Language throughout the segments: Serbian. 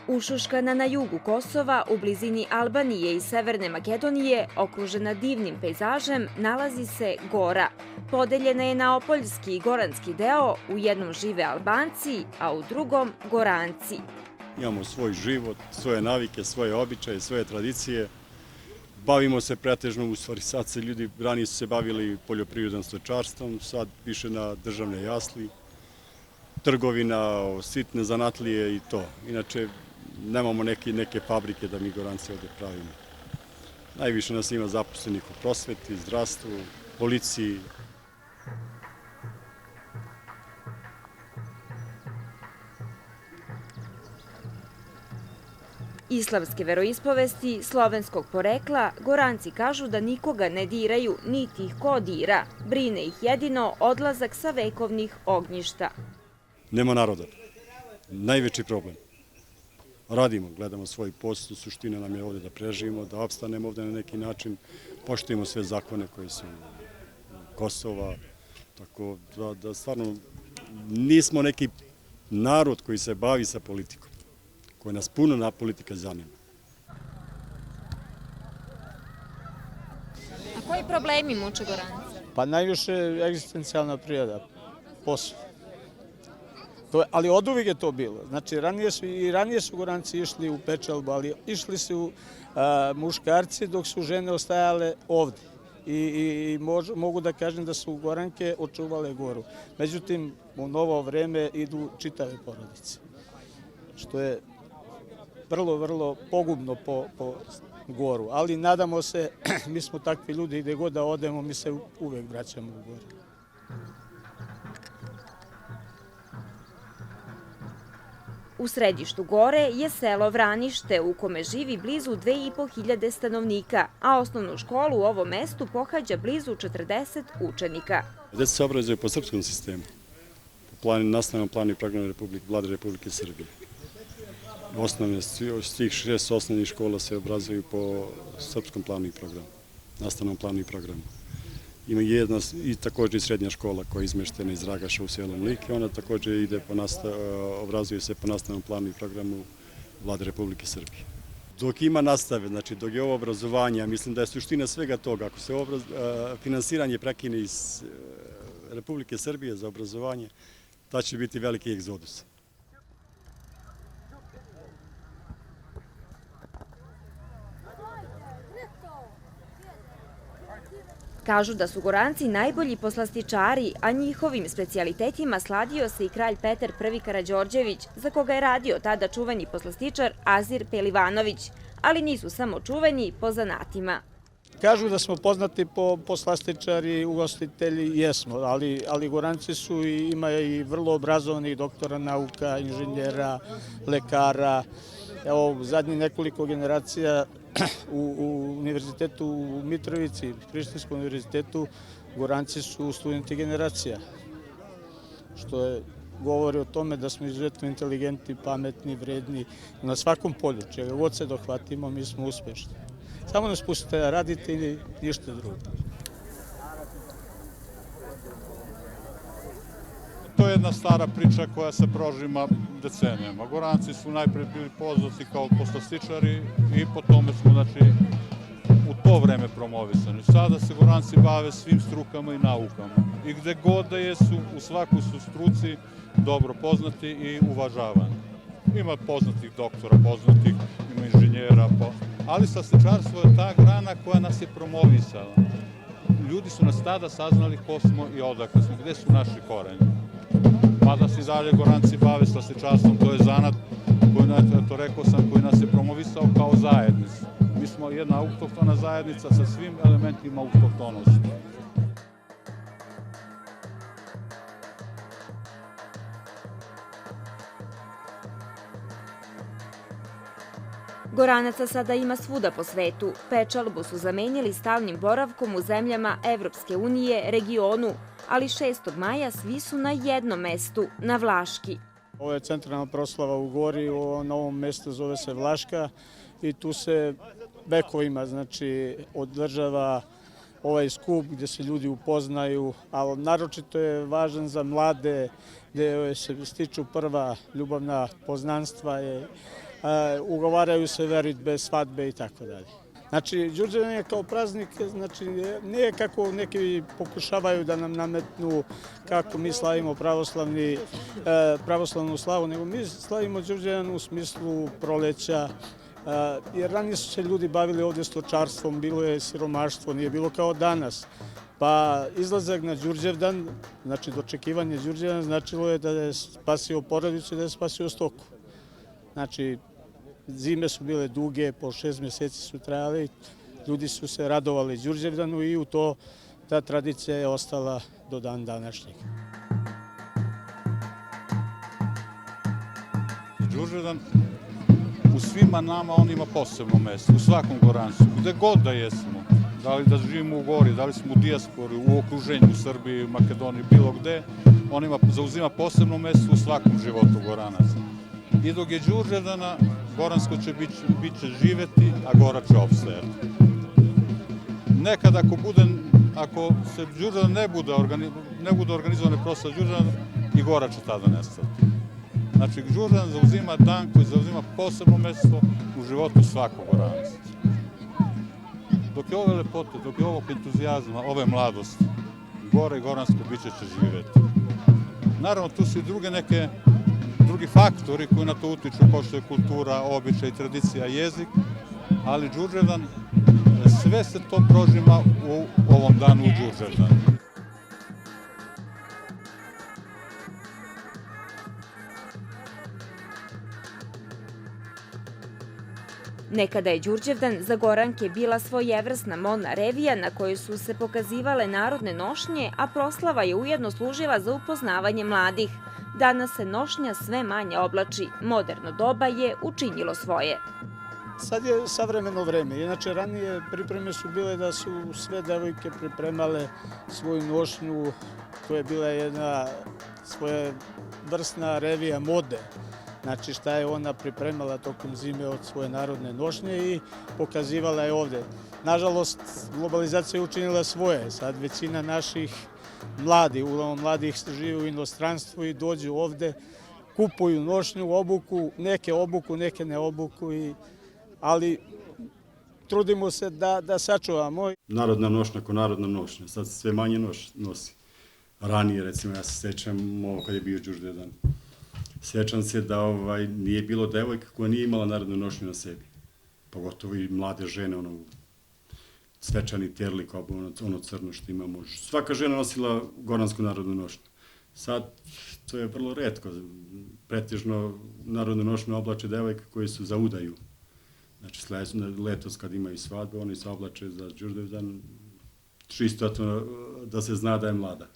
Ušuškana na jugu Kosova, u blizini Albanije i Severne Makedonije, okružena divnim pejzažem, nalazi se Gora. Podeljena je na opoljski i goranski deo, u jednom žive Albanci, a u drugom Goranci. Imamo svoj život, svoje navike, svoje običaje, svoje tradicije. Bavimo se pretežno, u stvari sad se ljudi, ranije su se bavili poljoprivredom, stočarstvom, sad više na državne jasli, trgovina, sitne zanatlije i to. Inače, nemamo neke fabrike da mi Goranci ovde pravimo. Najviše nas ima zaposlenih u prosveti, zdravstvu, policiji. Islamske veroispovesti, slovenskog porekla, Goranci kažu da nikoga ne diraju, niti ih ko dira. Brine ih jedino odlazak sa vekovnih ognjišta. Nema naroda. Najveći problem. Radimo, gledamo svoj posao, suština nam je ovde da preživimo, da opstanemo ovde na neki način, poštujemo sve zakone koji su Kosova, tako da stvarno nismo neki narod koji se bavi sa politikom, koji nas puno na politika zanima. A koji problemi muče Gorance? Pa najviše egzistencijalna priroda, posao. Ali od uvijek je to bilo. Znači, ranije su Goranci išli u Pečalbu, ali išli su muškarci dok su žene ostajale ovde. I mogu da kažem da su Goranke očuvale Goru. Međutim, u novo vreme idu čitave porodice, što je vrlo pogubno po Goru. Ali nadamo se, mi smo takvi ljudi, gde god da odemo, mi se uvek vraćamo u Goru. U središtu Gore je selo Vranište, u kome živi blizu 2500 stanovnika, a osnovnu školu u ovom mestu pohađa blizu 40 učenika. Deca se obrazuju po srpskom sistemu, po nastavnom planu i programu Vlade Republike Srbije. Svih 6 osnovnih škola se obrazuju po srpskom planu i programu, nastavnom planu i programu. Ima jedna i također i srednja škola koja je izmeštena iz Ragaša u selu Mlike. Ona također obrazuje se po nastavnom planu i programu Vlade Republike Srbije. Dok ima nastave, znači dok je ovo obrazovanje, mislim da je suština svega toga. Ako se finansiranje prekine iz Republike Srbije za obrazovanje, ta će biti veliki egzodus. Kažu da su Goranci najbolji poslastičari, a njihovim specijalitetima sladio se i kralj Petar I Karađorđević, za koga je radio tada čuveni poslastičar Azir Pelivanović, ali nisu samo čuveni po zanatima. Kažu da smo poznati po poslastičari, ugostitelji, jesmo, ali Goranci ima i vrlo obrazovanih doktora nauka, inženjera, lekara. Evo, zadnji nekoliko generacija u univerzitetu u Mitrovici, Prištinskom univerzitetu, Goranci su studenti generacija, što govori o tome da smo izuzetno inteligentni, pametni, vredni. Na svakom polju, čega god se dohvatimo, mi smo uspešni. Samo nas pustite da radite i ništa drugo. To je jedna stara priča koja se prožima decenijama. Goranci su najprej bili poznati kao poslastičari i po tome smo, znači, u to vreme promovisani. Sada se Goranci bave svim strukama i naukama. I gde god da jesu, u svakoj su struci dobro poznati i uvažavani. Ima poznatih doktora, ima inženjera, ali slastičarstvo je ta grana koja nas je promovisala. Ljudi su nas tada saznali ko smo i odakle smo, gde su naši koreni. Pa da se dalje Goranci bave slastičarstvom, to je zanat koji nas je promovisao kao zajednica. Mi smo jedna autohtona zajednica sa svim elementima autohtonosti. Goranaca sada ima svuda po svetu. Pečalbu su zamenili stalnim boravkom u zemljama Evropske unije, regionu, ali 6. maja svi su na jednom mestu, na Vlaški. Ovo je centralna proslava u Gori, na ovom mestu zove se Vlaška i tu se vekovima, znači, održava ovaj skup gdje se ljudi upoznaju, a naročito je važan za mlade, gdje se stiču prva ljubavna poznanstva ugovaraju se veritbe, svadbe i tako dalje. Znači, Đurđevdan je kao praznik, znači, nije kako neki pokušavaju da nam nametnu kako mi slavimo pravoslavnu slavu, nego mi slavimo Đurđevdan u smislu proleća, jer ranije su se ljudi bavili ovdje stočarstvom, bilo je siromaštvo, nije bilo kao danas. Pa izlazak na Đurđevdan, znači dočekivanje Đurđevdan, značilo je da je spasio porodicu i da je spasio stoku. Znači, zime su bile duge, po 6 mjeseci su trajale, ljudi su se radovali Đurđevdanu i u to ta tradicija je ostala do dan današnjeg. Đurđevdan u svima nama on ima posebno mesto, u svakom Gorancu, gde god da jesmo. Da li da živimo u gori, da li smo u dijaspori, u okruženju, u Srbiji, Makedoniji, bilo gde, on zauzima posebno mesto u svakom životu Goranaca. I dok je Đurđevdana, Goransko će biće živeti, a Gora će opstajati. Nekad ako se Đurđevdan ne bude organizovane proslave Đurđevdana, i Gora će tada nestati. Znači, Đurđevdan zauzima dan koji zauzima posebno mesto u životu svakog Goranca. Dok je ove lepote, dok je ovog entuzijazma, ove mladosti, Gora i Goransko biće će živeti. Naravno, tu su i drugi faktori koji na to utiču, kao što je kultura, običaj, tradicija, jezik, ali Đurđevdan, sve se to prožima u ovom danu u Đurđevdanu. Nekada je Đurđevdan za Goranke bila svojevrsna modna revija na kojoj su se pokazivale narodne nošnje, a proslava je ujedno služila za upoznavanje mladih. Danas se nošnja sve manje oblači, moderno doba je učinilo svoje. Sad je savremeno vreme, inače ranije pripreme su bile da su sve devojke pripremale svoju nošnju, to je bila jedna svojevrsna revija mode. Znači šta je ona pripremala tokom zime od svoje narodne nošnje i pokazivala je ovde. Nažalost, globalizacija je učinila svoje. Sad većina naših uglavnom mladih žive u inostranstvu i dođu ovde, kupuju nošnju, obuku, neke ne obuku, ali trudimo se da sačuvamo. Narodna nošnja ko narodna nošnja, sad se sve manje nosi. Ranije, recimo, ja se sećam ovo kad je bio Đurđevdan. Sećam se da nije bilo devojka koja nije imala narodnu nošnju na sebi. Pogotovo i mlade žene, svečani terlik, ono crno što imamo. Svaka žena nosila goransku narodnu nošnju. Sad to je vrlo retko. Pretežno narodnu nošnju oblače devojke koje su za udaju. Znači letos kad imaju svadbe, oni se oblače za Đurđevdan, čisto da se zna da je mlada.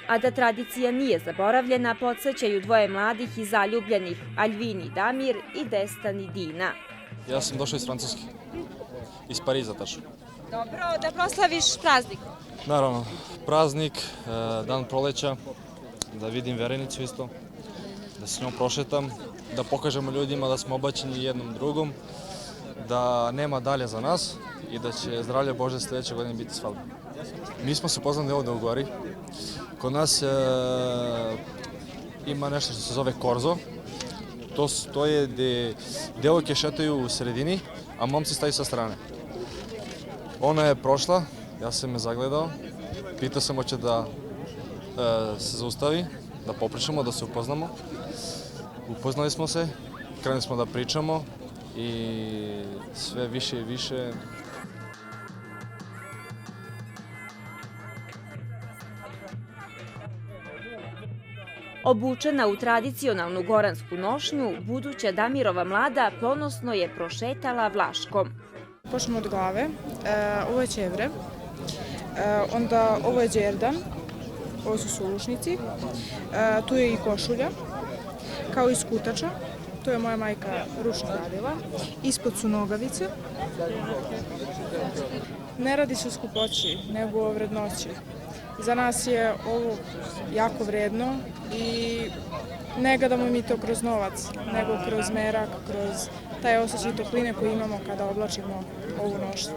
A da tradicija nije zaboravljena, podsjećaju dvoje mladih i zaljubljenih, Aljvini Damir i Destani Dina. Ja sam došao iz Francuske, iz Pariza tačno. Dobro, da proslaviš praznik. Naravno, praznik, dan proleća, da vidim verenicu isto, da se njom prošetam, da pokažemo ljudima da smo obaćeni jednom drugom, da nema dalje za nas i da će zdravlje Bože sljedeće godine biti svadba. Mi smo se poznali ovde u Gori. Kod nas ima nešto što se zove korzo. To je gde devojke šetaju u sredini, a momci staju sa strane. Ona je prošla, ja sam je zagledao, pitao sam hoće da se zaustavi, da popričamo, da se upoznamo. Upoznali smo se, krenuli smo da pričamo i sve više i više. Obučena u tradicionalnu goransku nošnju, buduća Damirova mlada ponosno je prošetala Vlaškom. Počnemo od glave, ovo je ćevre, onda ovo je đerdan, ovo su sulušnici, tu je i košulja, kao i skutača, to je moja majka ručno radila, ispod su nogavice. Ne radi se o skupoći, nego o vrednoći. Za nas je ovo jako vredno i ne gledamo mi to kroz novac, nego kroz merak, kroz taj osjećaj topline koji imamo kada oblačimo ovu nošnju.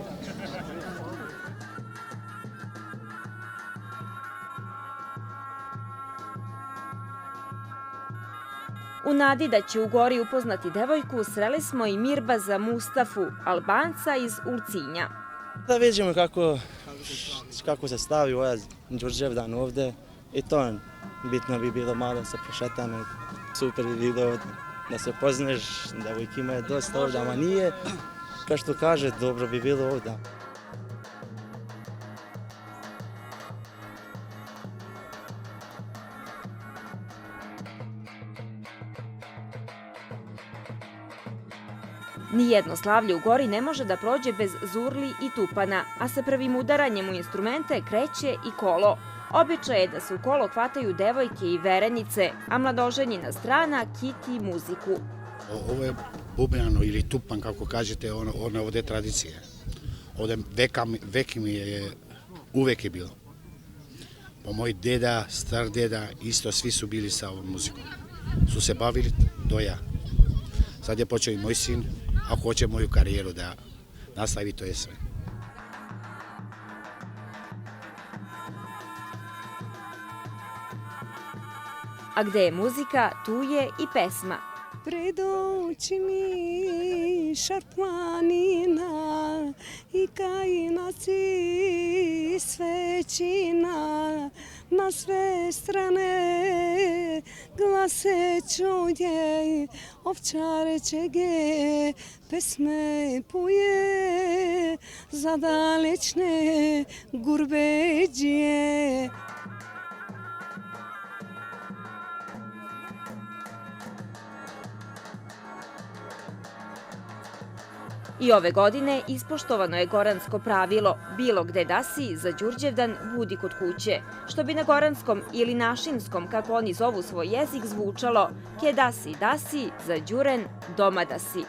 U nadi da će u Gori upoznati devojku, sreli smo i Mirbaza Mustafu, Albanca iz Ulcinja. Da vidimo kako se stavi ovaj Đurđevdan ovde i to bitno bi bilo malo se prošetamo. Super bi bilo da se poznaš, devojke ima je dosta ovdje, ama nije. Kao što kaže, dobro bi bilo ovdje. Nijedno slavlje u Gori ne može da prođe bez zurli i tupana, a sa prvim udaranjem u instrumente kreće i kolo. Običaj je da se u kolo hvataju devojke i verenice, a mladoženjina strana kiti muziku. Ovo je bubljano ili tupan, kako kažete, ono ovdje je tradicija. Ovdje veki mi je, uvek je bilo. Pa moj deda, star deda, isto svi su bili sa ovom muzikom. Su se bavili do ja. Sad je počeo i moj sin, ako hoće moju karijeru da nastavi, to je sve. A gde je muzika, tu je i pesma. Pred očima šarplanina i kajinac i svećina, na sve strane glase čuje, ovčareće ge pesme puje, za dalečne gurbeđije. I ove godine ispoštovano je goransko pravilo bilo gde da si, za Đurđevdan budi kod kuće, što bi na goranskom ili našinskom, kako oni zovu svoj jezik, zvučalo ke da si, za Đuren, doma da si.